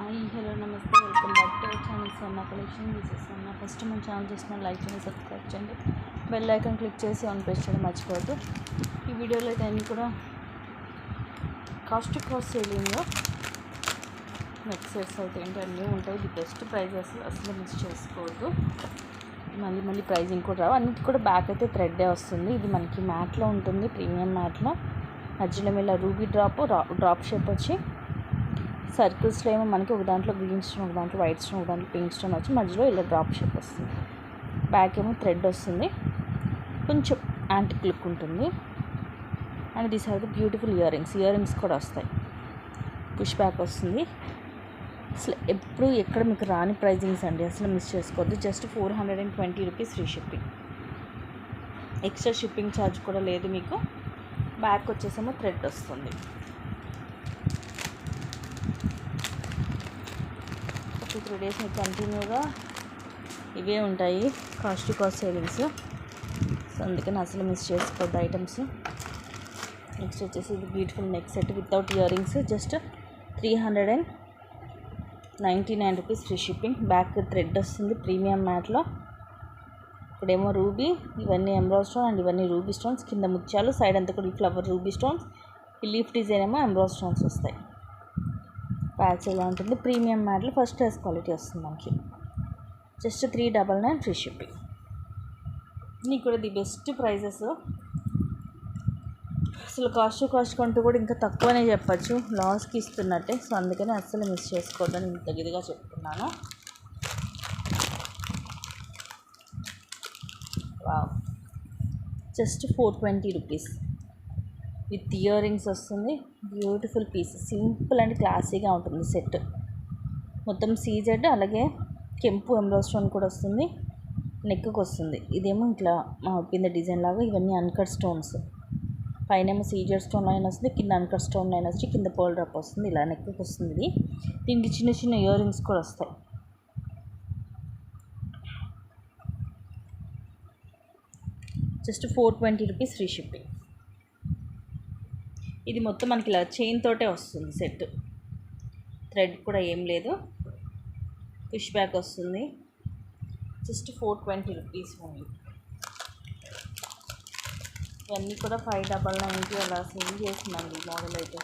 Hi hello నమస్తే welcome back to our channel Swarna collection. This is Swarna. First మన channel చూసిన like చేయండి, subscribe చేయండి, బెల్ ఐకాన్ క్లిక్ చేసి ఆన్ ప్రెస్ చేయడం మర్చిపోవద్దు. ఈ వీడియోలో అయితే అన్నీ కూడా కాస్ట్ టు కాస్ట్ సేలింగ్లో నెక్ సెట్స్ అయితే ఏంటి అన్నీ ఉంటాయి. ది బెస్ట్ ప్రైజెస్, అసలు మిస్ చేసుకోవద్దు. మళ్ళీ ప్రైజింగ్ కూడా రావు. అన్నిటి కూడా బ్యాక్ అయితే థ్రెడ్డే వస్తుంది. ఇది మనకి మ్యాట్లో ఉంటుంది, ప్రీమియం మ్యాట్లో. మధ్యలో ఇలా రూబీ డ్రాప్ షేప్ వచ్చి సర్కిల్స్లో ఏమో మనకి ఒక దాంట్లో గ్రీన్ స్టోన్, ఒక దాంట్లో వైట్ స్టోన్, ఒక దాంట్లో పింక్ స్టోన్ వచ్చి మధ్యలో ఇలా డ్రాప్ షేప్ వస్తుంది. బ్యాక్ ఏమో థ్రెడ్ వస్తుంది, కొంచెం యాంటిక్ లుక్ ఉంటుంది. And these are the beautiful earrings కూడా వస్తాయి. పుష్ బ్యాక్ వస్తుంది. అసలు ఎప్పుడు ఎక్కడ మీకు రాని ప్రైజింగ్స్ అండి, అసలు మిస్ చేసుకోవద్దు. Just 420 rupees free shipping, extra shipping charge కూడా లేదు మీకు. బ్యాక్ వచ్చేసేమో థ్రెడ్ వస్తుంది. 3 డేస్ మీకు కంటిన్యూగా ఇవే ఉంటాయి cost to cost savings. So అందుకని అసలు మిస్ చేసుకోవద్దు ఐటమ్స్. నెక్స్ట్ వచ్చేసి ఇది beautiful neck set without ear rings, just 399 rupees free shipping. Back thread వస్తుంది ప్రీమియం మ్యాట్లో. ఇక్కడేమో రూబీ, ఇవన్నీ ఎంబ్రాయిడ్ స్టోన్ అండ్ ఇవన్నీ రూబీ స్టోన్స్. కింద ముత్యాలు, సైడ్ అంతా కూడా ఈ ఫ్లవర్ రూబీ స్టోన్స్. ఈ లీఫ్ డిజైన్ ఏమో ఎంబ్రాయిడ్ స్టోన్స్ వస్తాయి. ప్యాచ్ ఇలా ఉంటుంది. ప్రీమియం మ్యాట్లో ఫస్ట్ క్లాస్ క్వాలిటీ వస్తుంది మనకి. Just 399 free shipping. నీకు కూడా ది బెస్ట్ ప్రైజెస్. అసలు కాస్ట్ టు కాస్ట్ కంటూ కూడా ఇంకా తక్కువనే చెప్పచ్చు, లాస్కి ఇస్తున్నట్టే. సో అందుకని అస్సలు మిస్ చేసుకోవద్దని ఇంత గదిగా చెప్తున్నాను. Wow, just 420 rupees with ear rings వస్తుంది. బ్యూటిఫుల్ పీస్, సింపుల్ అండ్ క్లాసీగా ఉంటుంది సెట్. మొత్తం సీజెడ్, అలాగే కెంపు ఎంబ్రాయిడ్ స్టోన్ కూడా వస్తుంది. నెక్కి వస్తుంది. ఇదేమో ఇట్లా కింద డిజైన్ లాగా, ఇవన్నీ అన్కట్ స్టోన్స్. పైన ఏమో సీజెడ్ స్టోన్ లైన్ వస్తుంది, కింద అన్కట్ స్టోన్ లైన్ వచ్చి కింద పర్ల్ డ్రాప్ వస్తుంది. ఇలా నెక్కి వస్తుంది. ఇది దీనికి చిన్న చిన్న ఇయర్ రింగ్స్ కూడా వస్తాయి. Just 420 rupees free shipping. ఇది మొత్తం మనకి ఇలా చైన్ తోటే వస్తుంది సెట్. థ్రెడ్ కూడా ఏం లేదు. పుష్ బ్యాక్ వస్తుంది. Just 420 rupees only. ఇవన్నీ కూడా 599కి అలా సేల్ చేస్తున్నాను ఈ మోడల్ అయితే.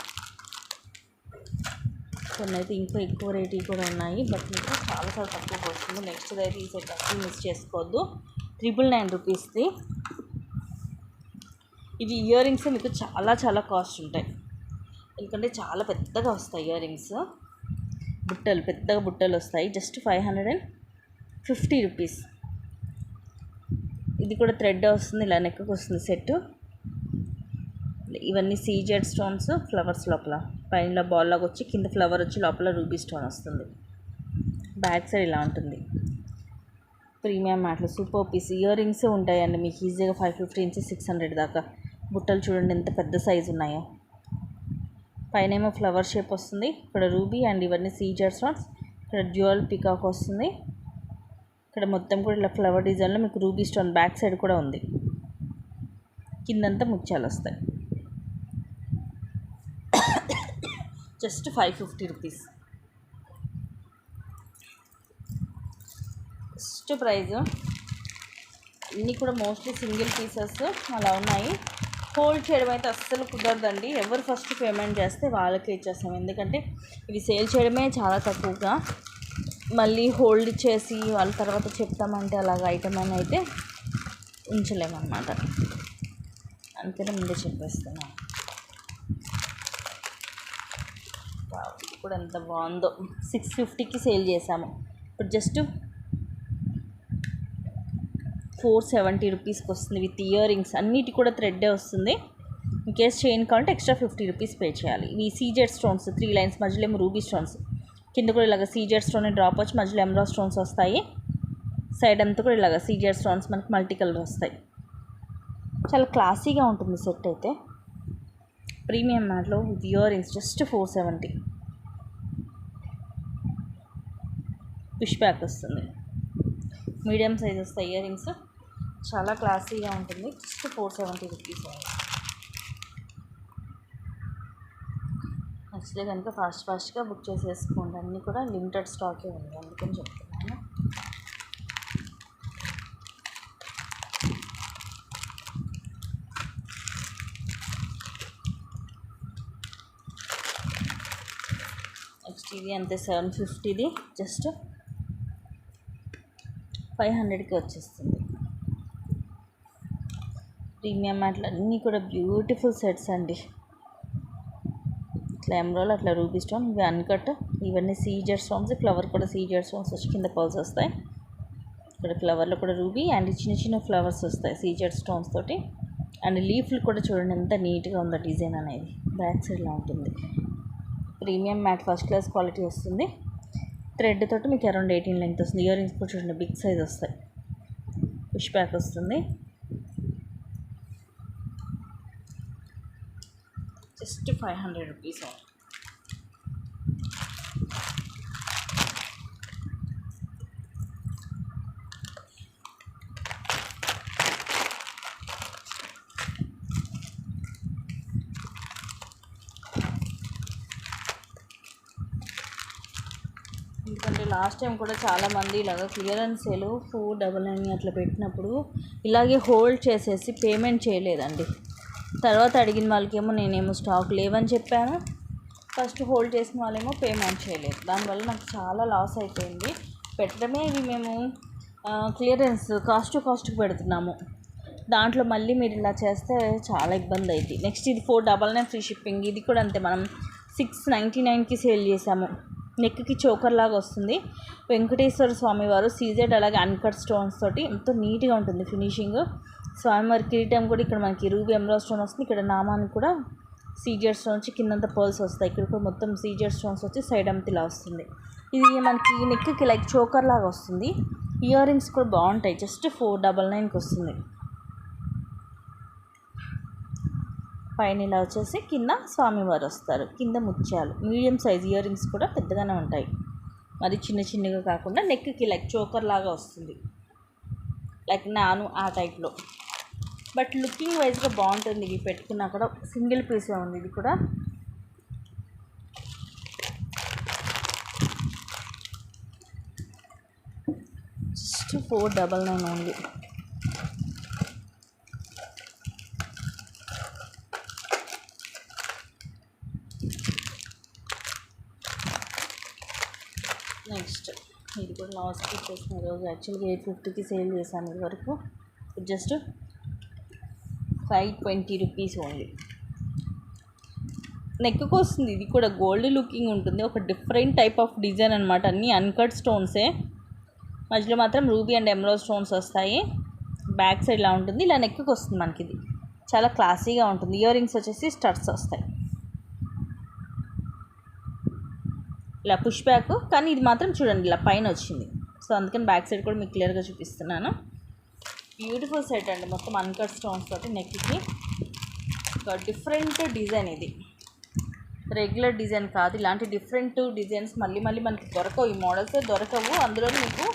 కొన్ని అయితే ఇంకా ఎక్కువ రేట్ కూడా ఉన్నాయి, బట్ మీకు చాలా తక్కువకి వస్తుంది. నెక్స్ట్ అయితే ఈ సెట్ అసలు మిస్ చేసుకోవద్దు. 999 రూపీస్ది. ఇవి ఇయర్ రింగ్స్ మీకు చాలా కాస్ట్ ఉంటాయి, ఎందుకంటే చాలా పెద్దగా వస్తాయి ఇయర్ రింగ్స్. పెద్దగా బుట్టలు వస్తాయి. Just 550 rupees. ఇది కూడా థ్రెడ్ వస్తుంది, ఇలా నెక్కి వస్తుంది సెట్. ఇవన్నీ సీజెడ్ స్టోన్స్, ఫ్లవర్స్ లోపల పైన బాల్ లాగా వచ్చి కింద ఫ్లవర్ వచ్చి లోపల రూబీ స్టోన్ వస్తుంది. బ్యాక్ సైడ్ ఇలా ఉంటుంది. ప్రీమియం మ్యాట్లో సూపర్ పీస్. ఇయర్ రింగ్సే ఉంటాయండి మీకు ఈజీగా 550 నుంచి 600 దాకా. బుట్టలు చూడండి ఎంత పెద్ద సైజు ఉన్నాయో. పైన ఏమో ఫ్లవర్ షేప్ వస్తుంది. ఇక్కడ రూబీ అండ్ ఇవన్నీ సీజెడ్ స్టోన్స్. ఇక్కడ డ్యూయల్ పికాక్ వస్తుంది. ఇక్కడ మొత్తం కూడా ఇలా ఫ్లవర్ డిజైన్లో మీకు రూబీ స్టోన్ బ్యాక్ సైడ్ కూడా ఉంది. కిందంతా ముత్యాలు వస్తాయి. Just 550 rupees. First prize. ఇన్ని కూడా మోస్ట్లీ సింగిల్ పీసెస్ అలా ఉన్నాయి. హోల్డ్ చేయడం అయితే అస్సలు కుదరదండి. ఎవరు ఫస్ట్ పేమెంట్ చేస్తే వాళ్ళకే ఇచ్చేస్తాం, ఎందుకంటే ఇవి సేల్ చేయడమే చాలా తక్కువగా. మళ్ళీ హోల్డ్ చేసి వాళ్ళ తర్వాత చెప్తామంటే అలాగ ఐటమ్ అని అయితే ఉంచలేమన్నమాట. అందుకనే ముందే చెప్పేస్తున్నాను. ఇది కూడా ఎంత బాగుందో. 650కి సేల్ చేసాము. ఇప్పుడు జస్ట్ 470 రూపీస్కి వస్తుంది విత్ ఇయర్ రింగ్స్. అన్నిటి కూడా థ్రెడ్డే వస్తుంది. ఇన్ కేస్ చైన్ కావాలంటే ఎక్స్ట్రా 50 రూపీస్ పే చేయాలి. ఇవి సీజెడ్ స్టోన్స్, 3 లైన్స్, మధ్యలో ఏమో రూబీ స్టోన్స్. కింద కూడా ఇలాగ సీజెడ్ స్టోన్ డ్రాప్ వచ్చి మధ్యలో ఎంబ్రాయిడ్ స్టోన్స్ వస్తాయి. సైడ్ అంతా కూడా ఇలాగ సీజెడ్ స్టోన్స్ మనకి మల్టీ కలర్ వస్తాయి. చాలా క్లాసీగా ఉంటుంది సెట్ అయితే. ప్రీమియం మ్యాట్లో with earrings just 470. Push back వస్తుంది. మీడియం సైజ్ వస్తాయి ఇయర్ రింగ్స్. చాలా క్లాసీగా ఉంటుంది. Just 470 rupees. నచ్చితే కనుక ఫాస్ట్గా బుక్ చేసేసుకోండి. అన్నీ కూడా లిమిటెడ్ స్టాకే ఉంది, అందుకని చెప్తున్నాను. నెక్స్ట్ ఇది అంతే 750ది, జస్ట్ 500కి వచ్చేస్తుంది. ప్రీమియం మ్యాట్లు అన్నీ కూడా బ్యూటిఫుల్ సెట్స్ అండి. ఇట్లా ఎమరాల్డ్, అట్లా రూబీ స్టోన్, ఇవి అన్కట్, ఇవన్నీ సీజర్ స్టోన్స్. ఫ్లవర్ కూడా సీజర్ స్టోన్స్ వచ్చి కింద పర్ల్స్ వస్తాయి. ఇక్కడ ఫ్లవర్లో కూడా రూబీ అండ్ చిన్న చిన్న ఫ్లవర్స్ వస్తాయి సీజర్ స్టోన్స్ తోటి. అండ్ లీఫ్లు కూడా చూడండి ఎంత నీట్గా ఉందో డిజైన్ అనేది. బ్యాక్ సైడ్లో ఉంటుంది. Premium matte first class quality వస్తుంది. థ్రెడ్ తోటి మీకు అరౌండ్ 18 లెంగ్త్ వస్తుంది. ఇయర్ రింగ్స్ కూడా చూడండి బిగ్ సైజ్ వస్తాయి. పుష్ బ్యాక్ వస్తుంది. Just 500 rupees. ఎందుకంటే లాస్ట్ టైం కూడా చాలామంది ఇలాగ క్లియరెన్స్ సేల్ 499 అట్లా పెట్టినప్పుడు ఇలాగే హోల్డ్ చేసేసి పేమెంట్ చేయలేదండి. తర్వాత అడిగిన వాళ్ళకేమో నేనేమో స్టాక్ లేవని చెప్పాను. ఫస్ట్ హోల్డ్ చేసిన వాళ్ళేమో పేమెంట్ చేయలేదు. దానివల్ల నాకు చాలా లాస్ అయిపోయింది. పెట్టడమే ఇవి మేము క్లియరెన్స్ కాస్ట్కి పెడుతున్నాము. దాంట్లో మళ్ళీ మీరు ఇలా చేస్తే చాలా ఇబ్బంది అవుతుంది. నెక్స్ట్ ఇది 499 ఫ్రీ షిప్పింగ్. ఇది కూడా అంతే, మనం 699కి సేల్ చేసాము. నెక్కి చోకర్ లాగా వస్తుంది. వెంకటేశ్వర స్వామి వారు సీజెడ్, అలాగే అన్కట్ స్టోన్స్ తోటి ఎంతో నీట్గా ఉంటుంది ఫినిషింగ్. స్వామివారి కిరీటం కూడా ఇక్కడ మనకి రూబీ ఎమరాల్డ్ స్టోన్ వస్తుంది. ఇక్కడ నామానికి కూడా సీజర్ స్టోన్స్, కిందంతా పర్ల్స్ వస్తాయి. ఇక్కడ కూడా మొత్తం సీజర్ స్టోన్స్ వచ్చి సైడ్ అంతా ఇలా వస్తుంది. ఇది మనకి నెక్కి లైక్ చోకర్ లాగా వస్తుంది. ఇయర్ రింగ్స్ కూడా బాగుంటాయి. జస్ట్ 499కి వస్తుంది. పైన ఇలా వచ్చేసి కింద స్వామివారు వస్తారు. కింద ముత్యాలు, మీడియం సైజ్ ఇయర్ రింగ్స్ కూడా పెద్దగానే ఉంటాయి. మరి చిన్నగా కాకుండా నెక్కి లైక్ చోకర్ లాగా వస్తుంది, లైక్ నాను ఆ టైప్లో. బట్ లుకింగ్ వైజ్గా బాగుంటుంది. ఇవి పెట్టుకున్నా కూడా సింగిల్ పీసే ఉంది. ఇది కూడా జస్ట్ 499 ఓన్లీ. నెక్స్ట్ ఇది కూడా లాస్ట్కి వచ్చేసిన రోజు యాక్చువల్గా 850కి సేల్ చేశాను. ఇది వరకు జస్ట్ 520 రూపీస్ ఓన్లీ. నెక్కి వస్తుంది. ఇది కూడా గోల్డ్ లుకింగ్ ఉంటుంది. ఒక డిఫరెంట్ టైప్ ఆఫ్ డిజైన్ అనమాట. అన్నీ అన్కట్ స్టోన్సే, మధ్యలో మాత్రం రూబీ అండ్ ఎమరాల్డ్ స్టోన్స్ వస్తాయి. బ్యాక్ సైడ్ ఇలా ఉంటుంది. ఇలా నెక్కి వస్తుంది మనకి. ఇది చాలా క్లాసీగా ఉంటుంది. ఇయర్ రింగ్స్ వచ్చేసి స్టడ్స్ వస్తాయి. ఇలా పుష్ బ్యాక్, కానీ ఇది మాత్రం చూడండి ఇలా పైన వచ్చింది. సో అందుకని బ్యాక్ సైడ్ కూడా మీకు క్లియర్గా చూపిస్తున్నాను. బ్యూటిఫుల్ సెట్ అండి. మొత్తం అన్కట్ స్టోన్స్ తోటి నెక్కి ఒక డిఫరెంట్ డిజైన్. ఇది రెగ్యులర్ డిజైన్ కాదు. ఇలాంటి డిఫరెంట్ డిజైన్స్ మళ్ళీ మనకి దొరకవు. ఈ మోడల్స్ దొరకవు. అందులో మీకు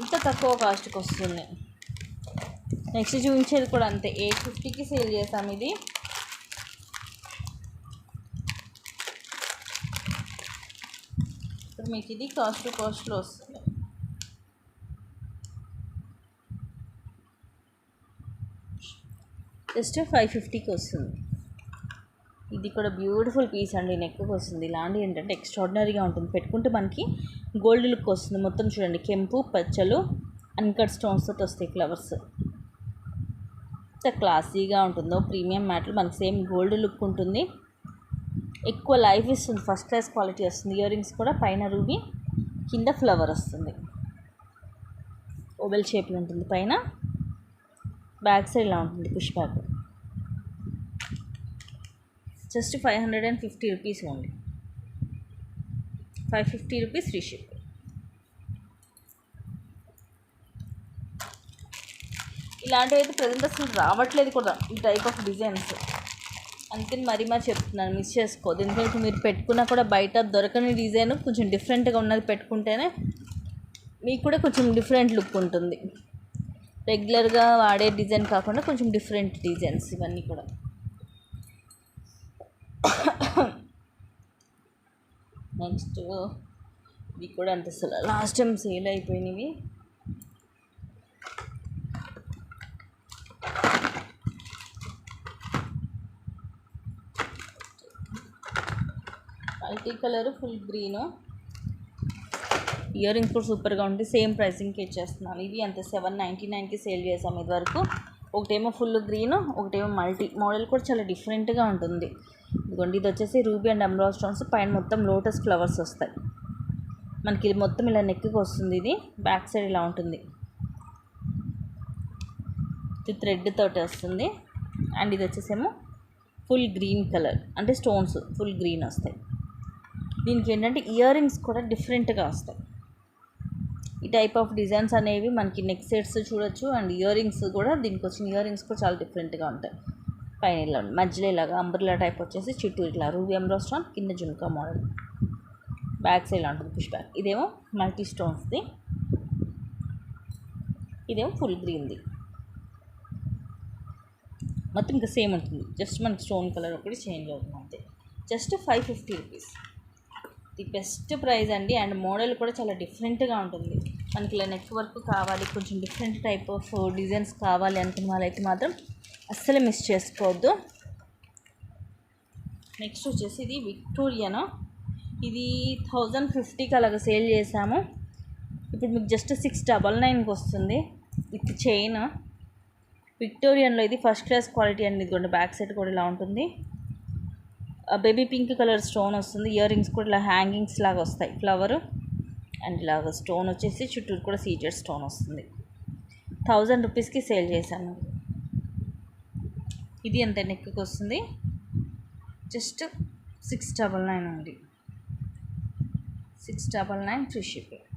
ఇంత తక్కువ కాస్ట్కి వస్తుంది. నెక్స్ట్ చూపించేది కూడా అంతే, 850కి సేల్ చేసాము. ఇది ఇప్పుడు మీకు ఇది కాస్ట్లో వస్తుంది. జస్ట్ 550కి వస్తుంది. ఇది కూడా బ్యూటిఫుల్ పీస్ అండి. నెక్కి వస్తుంది. ఇలాంటి ఏంటంటే ఎక్స్ట్రాడినరీగా ఉంటుంది. పెట్టుకుంటే మనకి గోల్డ్ లుక్ వస్తుంది. మొత్తం చూడండి కెంపు పచ్చలు అన్కట్ స్టోన్స్ తోటి వస్తాయి ఫ్లవర్స్. ఎంత క్లాసీగా ఉంటుందో. ప్రీమియం మ్యాట్లు మనకి సేమ్ గోల్డ్ లుక్ ఉంటుంది. ఎక్కువ లైఫ్ ఇస్తుంది. ఫస్ట్ క్లాస్ క్వాలిటీ వస్తుంది. ఇయర్ రింగ్స్ కూడా పైన రూబీ, కింద ఫ్లవర్ వస్తుంది. ఓవెల్ షేప్లో ఉంటుంది. పైన బ్యాక్ సైడ్ ఇలా ఉంటుంది push back. Just 550 rupees only. 550 rupees free ship. ఇలాంటివి అయితే ప్రజెంట్ అసలు రావట్లేదు కూడా ఈ టైప్ ఆఫ్ డిజైన్స్. అందుకని మరీ చెప్తున్నాను, మిస్ చేసుకోవద్దు. ఎందుకంటే మీరు పెట్టుకున్నా కూడా బయట దొరకని డిజైన్ కొంచెం డిఫరెంట్గా ఉన్నది పెట్టుకుంటేనే మీకు కూడా కొంచెం డిఫరెంట్ లుక్ ఉంటుంది. రెగ్యులర్గా వాడే డిజైన్ కాకుండా కొంచెం డిఫరెంట్ డిజైన్స్ ఇవన్నీ కూడా. నెక్స్ట్ ఇవి కూడా అంత అసలు లాస్ట్ టైం సేల్ అయిపోయినవి. Multi colour full green, earrings కూడా సూపర్గా ఉంటుంది. సేమ్ ప్రైసింగ్కి ఇచ్చేస్తున్నాను. ఇవి అంత 799కి సేల్ చేసాము ఇది వరకు. ఒకటేమో ఫుల్ గ్రీన్, ఒకటేమో మల్టీ. మోడల్ కూడా చాలా డిఫరెంట్గా ఉంటుంది. ఇదిగోండి, ఇది వచ్చేసి రూబీ అండ్ ఎమరాల్డ్ స్టోన్స్, పైన మొత్తం లోటస్ ఫ్లవర్స్ వస్తాయి మనకి. ఇది మొత్తం ఇలా నెక్కి వస్తుంది. ఇది బ్యాక్ సైడ్ ఇలా ఉంటుంది. ఇది థ్రెడ్ తోటి వస్తుంది. అండ్ ఇది వచ్చేసేమో ఫుల్ గ్రీన్ కలర్, అంటే స్టోన్స్ ఫుల్ గ్రీన్ వస్తాయి. దీనికి ఏంటంటే ఇయర్ రింగ్స్ కూడా డిఫరెంట్గా వస్తాయి. ఈ టైప్ ఆఫ్ డిజైన్స్ అనేవి మనకి నెక్ సెట్స్ చూడొచ్చు. అండ్ ఇయర్ రింగ్స్ కూడా, దీనికి వచ్చిన ఇయర్ రింగ్స్ కూడా చాలా డిఫరెంట్గా ఉంటాయి. పైన ఇలా మధ్యలో ఇలాగా అంబ్రెల్లా టైప్ వచ్చేసి చుట్టూ ఇట్లా రూబీ ఎమరాల్డ్ స్టోన్, కింద జుంకా మోడల్, బ్యాక్ సైడ్ ఉంటుంది పుష్ బ్యాక్. ఇదేమో మల్టీ స్టోన్స్ది, ఇదేమో ఫుల్ గ్రీన్ది. మొత్తం ఇంకా సేమ్ ఉంటుంది, జస్ట్ మనకి స్టోన్ కలర్ ఒకటి చేంజ్ అవుతుంది అంతే. Just 550 rupees. The best price అండి. అండ్ మోడల్ కూడా చాలా డిఫరెంట్గా ఉంటుంది. మనకి ఇలా నెక్ వర్క్ కావాలి, కొంచెం డిఫరెంట్ టైప్ ఆఫ్ డిజైన్స్ కావాలి అనుకున్న వాళ్ళైతే మాత్రం అస్సలు మిస్ చేసుకోవద్దు. నెక్స్ట్ వచ్చేసి ఇది విక్టోరియనా. ఇది 1050కి అలాగ సేల్ చేసాము. ఇప్పుడు మీకు జస్ట్ 699కి వస్తుంది విత్ చైన్. విక్టోరియన్లో ఇది ఫస్ట్ క్లాస్ క్వాలిటీ అండి. ఇదిగోండి, బ్యాక్ సైడ్ కూడా ఇలా ఉంటుంది. బేబీ పింక్ కలర్ స్టోన్ వస్తుంది. ఇయర్ రింగ్స్ కూడా ఇలా హ్యాంగింగ్స్ లాగా వస్తాయి, ఫ్లవరు. అండ్ ఇలాగ స్టోన్ వచ్చేసి చుట్టూరు కూడా సీజెడ్ స్టోన్ వస్తుంది. 1000 రూపీస్కి సేల్ చేశాను. ఇది ఎంత నెక్కి వస్తుంది, జస్ట్ 699 అండి. 699 ఫ్రీ షిప్పింగ్.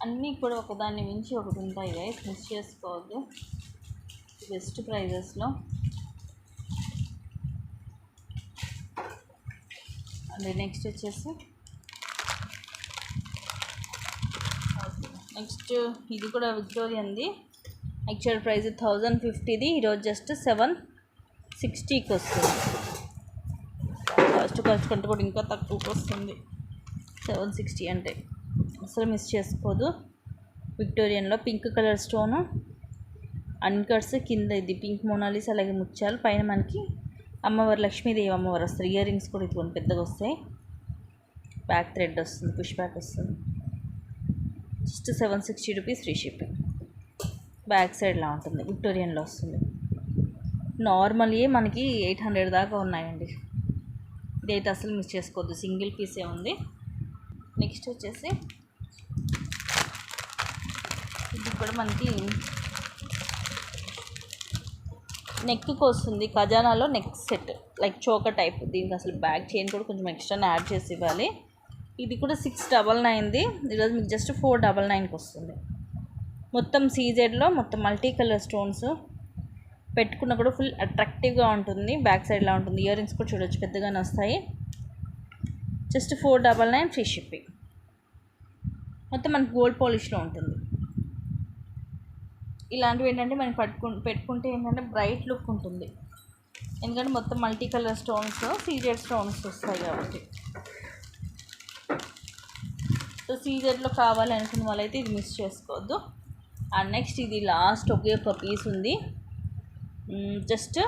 అన్నీ కూడా ఒకదాన్ని మించి ఒకటి ఉంటాయి గైస్, మిస్ చేసుకోవద్దు. బెస్ట్ ప్రైజెస్లో. అండ్ నెక్స్ట్ వచ్చేసి ఇది కూడా విక్టోరియన్ది. యాక్చువల్ ప్రైస్ 1050ది, ఈరోజు జస్ట్ 760కి వస్తుంది. ఖర్చు కంటే కూడా ఇంకా తక్కువకి వస్తుంది 760 అంటే. అసలు మిస్ చేసుకోదు. విక్టోరియన్లో పింక్ కలర్ స్టోను, అన్కట్స్, కింద ఇది పింక్ మోనాలిస్, అలాగే ముత్యాలు, పైన మనకి అమ్మవారు, లక్ష్మీదేవి అమ్మవారు వస్తారు. ఇయర్ రింగ్స్ కూడా ఇటువంటి పెద్దగా వస్తాయి. బ్యాక్ థ్రెడ్ వస్తుంది, పుష్ బ్యాక్ వస్తుంది. Just 760 rupees free shipping. Back సైడ్లా ఉంటుంది, విక్టోరియన్లో వస్తుంది. నార్మల్గా మనకి 800 దాకా ఉన్నాయండి. ఇదైతే అసలు మిస్ చేసుకోవద్దు, సింగిల్ పీసే ఉంది. నెక్స్ట్ వచ్చేసి ఇది కూడా మనకి నెక్కి వస్తుంది. ఖజానాలో neck set, like choker type. దీనికి అసలు బ్యాక్ చైన్ కూడా కొంచెం ఎక్స్ట్రా యాడ్ చేసి ఇవ్వాలి. ఇది కూడా 699ది, ఈరోజు మీకు జస్ట్ 499కి వస్తుంది. మొత్తం సీజెడ్లో మొత్తం మల్టీ కలర్ స్టోన్స్ పెట్టుకున్న కూడా ఫుల్ అట్రాక్టివ్గా ఉంటుంది. బ్యాక్ సైడ్లా ఉంటుంది. ఇయర్ రింగ్స్ కూడా చూడొచ్చు, పెద్దగానే వస్తాయి. Just 499 free shipping. మొత్తం మనకి గోల్డ్ పాలిష్లో ఉంటుంది. ఇలాంటివి ఏంటంటే మనం పెట్టుకుంటే ఏంటంటే బ్రైట్ లుక్ ఉంటుంది. ఎందుకంటే మొత్తం multi colour stones, CZ stones వస్తాయి కాబట్టి. సో సీజెడ్లో కావాలి అనుకున్న వాళ్ళైతే ఇది మిస్ చేసుకోవద్దు. అండ్ నెక్స్ట్ ఇది లాస్ట్ ఒకే ఒక పీస్ ఉంది. జస్ట్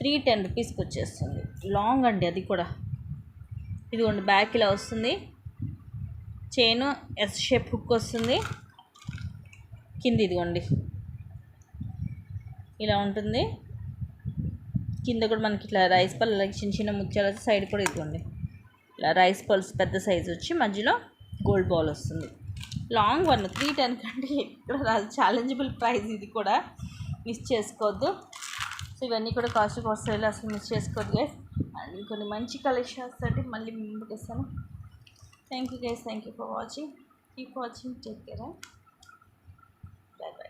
310 రూపీస్కి వచ్చేస్తుంది. లాంగ్ అండి అది కూడా. ఇదిగోండి, బ్యాక్ ఇలా వస్తుంది. చైన్ ఎస్ షేప్ హుక్ వస్తుంది. కింద ఇదిగోండి ఇలా ఉంటుంది. కింద కూడా మనకి ఇట్లా రైస్ పల్, చిన్న చిన్న ముత్యాలు వచ్చి సైడ్ కూడా ఇదిగోండి ఇలా రైస్ పల్స్ పెద్ద సైజు వచ్చి మధ్యలో గోల్డ్ బాల్ వస్తుంది. లాంగ్ వన్ 310 కంటే ఎక్కడ రాదు. ఛాలెంజబుల్ ప్రైస్ ఇది కూడా, మిస్ చేసుకోవద్దు. సో ఇవన్నీ కూడా కాస్ట్ వస్తాయి, అసలు మిస్ చేసుకోవద్దు గైస్. అండ్ కొన్ని మంచి కలెక్షన్స్ తోటి మళ్ళీ ముందుకు వస్తాను. Thank you guys, thank you for watching. Keep watching, take care, by by.